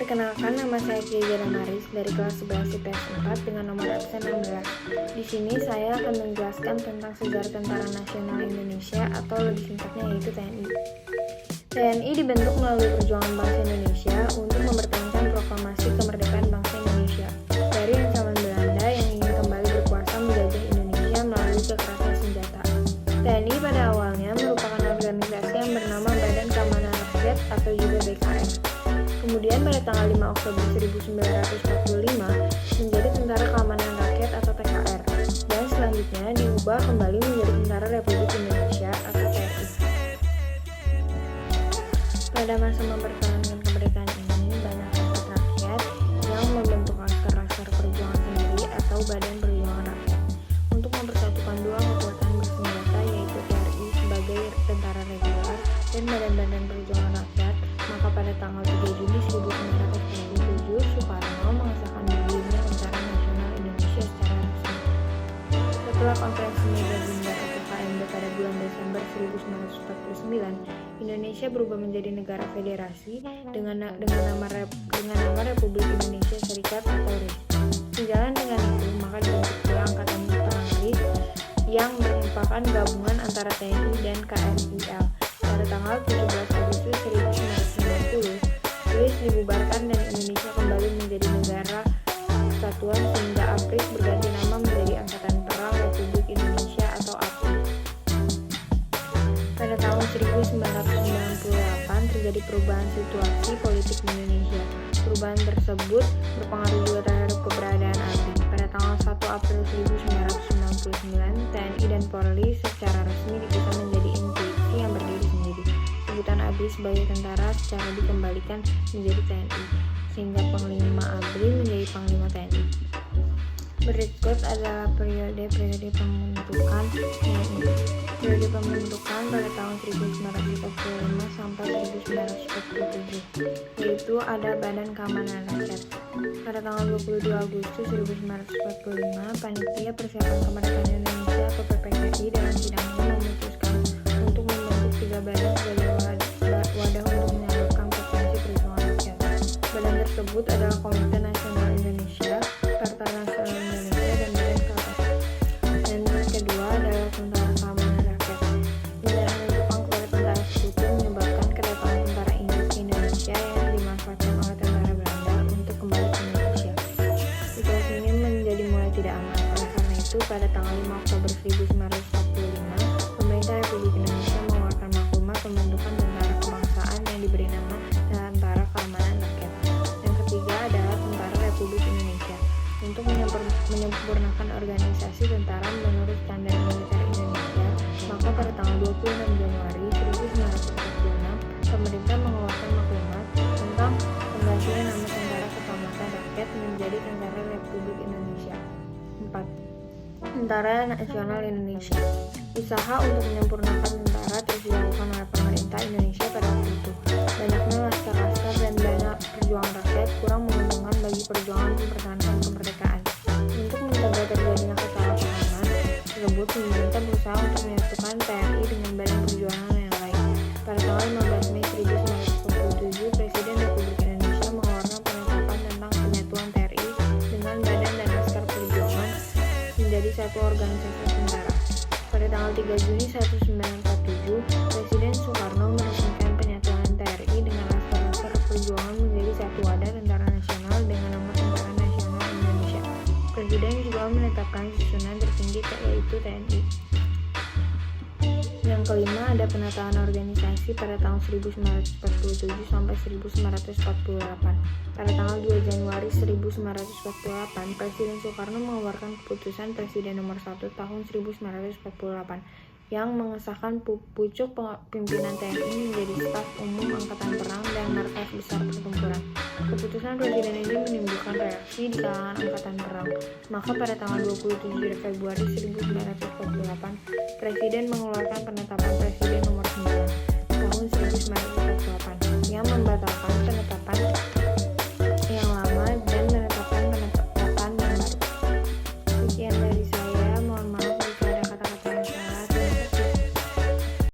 Perkenalkan, nama saya Kiai Maris dari kelas 11 IPS 4 dengan nomor absen 16. Di sini saya akan menjelaskan tentang sejarah Tentara Nasional Indonesia atau lebih singkatnya yaitu TNI. TNI dibentuk melalui perjuangan bangsa Indonesia untuk mempertahankan proklamasi kemerdekaan bangsa Indonesia dari ancaman Belanda yang ingin kembali berkuasa menjajah Indonesia melalui kekerasan senjata. TNI pada awalnya merupakan organisasi yang bernama Badan Keamanan Rakyat atau juga BKR. Kemudian pada tanggal 5 Oktober 1945 menjadi Tentara Keamanan Rakyat atau TKR, dan selanjutnya diubah kembali menjadi Tentara Republik Indonesia atau TRI. Pada masa mempertahankan kemerdekaan ini, banyak rakyat yang membentuk laskar-laskar perjuangan sendiri atau Badan Perjuangan Rakyat untuk mempersatukan dua kekuatan bersenjata yaitu TRI sebagai tentara reguler dan Badan Perjuangan Rakyat. Maka pada tanggal 3 Juni 1947, Soekarno mengesahkan berdirinya Tentara Nasional Indonesia secara resmi. Setelah Konferensi Meja Bundar atau KMB pada bulan Desember 1949, Indonesia berubah menjadi negara federasi dengan nama Republik Indonesia Serikat atau RIS. Sejalan dengan itu, maka dibentuklah Angkatan Perang RIS yang merupakan gabungan antara TNI dan KRIL. Pada tanggal 17 Agustus 1990, RIS dibubarkan dan Indonesia kembali menjadi negara kesatuan sehingga APRIS berganti nama menjadi Angkatan Perang Republik Indonesia atau APRI. Pada tahun 1998 terjadi perubahan situasi politik di Indonesia. Perubahan tersebut berpengaruh juga terhadap keberadaan ABRI. Pada tanggal 1 April 1999, TNI dan Polri secara resmi dipisah menjadi institusi yang berdiri sendiri. Sebutan ABRI sebagai tentara secara dikembalikan menjadi TNI, sehingga Panglima ABRI menjadi Panglima TNI. Berikut adalah periode pembentukan TNI. Periode pembentukan pada tahun 1945 sampai 1947, yaitu ada Badan Keamanan Rakyat. Pada tanggal 22 Agustus 1945, Panitia Persiapan Kemerdekaan Indonesia atau PPKI dalam sidangnya memutuskan untuk membentuk 3 badan sebagai wadah untuk menyalurkan potensi perjuangan rakyat. Badan tersebut adalah Komite Nasional Indonesia, Partai Nasional Indonesia, dan Badan KPK. Dan kedua adalah Tentara Keamanan Rakyat. Menyerahnya Jepang kepada tentara sekutu menyebabkan kedatangan tentara Inggris ke Indonesia yang dimanfaatkan oleh tentara Belanda untuk kembali ke Indonesia. Situasi ini menjadi mulai tidak aman. Oleh karena itu, pada tanggal 5 Oktober 1945, pemerintah Republik Indonesia mengeluarkan maklumat pembentukan Tentara Kebangsaan yang diberi nama Tentara Keamanan Rakyat. Yang ketiga adalah Tentara Republik Indonesia. Untuk menyempurnakan organisasi tentara menurut standar militer Indonesia, maka pada tanggal 26 Januari 1946, pemerintah mengeluarkan maklumat tentang penggantian nama Tentara Keselamatan Rakyat menjadi Tentara Republik Indonesia. 4. Tentara Nasional Indonesia. Usaha untuk menyempurnakan tentara terus dilakukan oleh pemerintah Indonesia pada waktu itu. Banyaknya laskar-laskar dan dana perjuangan rakyat kurang menguntungkan bagi perjuangan mempertahankan kemerdekaan. Untuk mencegah terjadinya kesalahpahaman tersebut, pemerintah berusaha untuk menyatukan TNI dengan Badan Perjuangan yang lain. Pada tanggal 15 Mei 1947, Presiden Republik Indonesia mengeluarkan penetapan tentang penyatuan TRI dengan Badan dan Laskar Perjuangan menjadi satu organisasi tentara. Pada tanggal 3 Juni 1947, Presiden Soekarno meresmikan penyatuan TRI dengan laskar-laskar perjuangan menjadi satu wadah tentara nasional dengan nama Tentara Nasional Indonesia. Presiden juga menetapkan susunan tertinggi yaitu TNI. Yang kelima ada penataan organisasi pada tahun 1947 sampai 1948. Pada tanggal 2 Januari 1948, Presiden Soekarno mengeluarkan keputusan Presiden nomor 1 tahun 1948 yang mengesahkan pucuk pimpinan TNI menjadi Staf Umum Angkatan Perang dan Markas Besar Pertempuran. Keputusan Presiden ini menimbulkan reaksi di kalangan Angkatan Perang. Maka pada tanggal 27 Februari 1948, Presiden mengeluarkan penetapan Presiden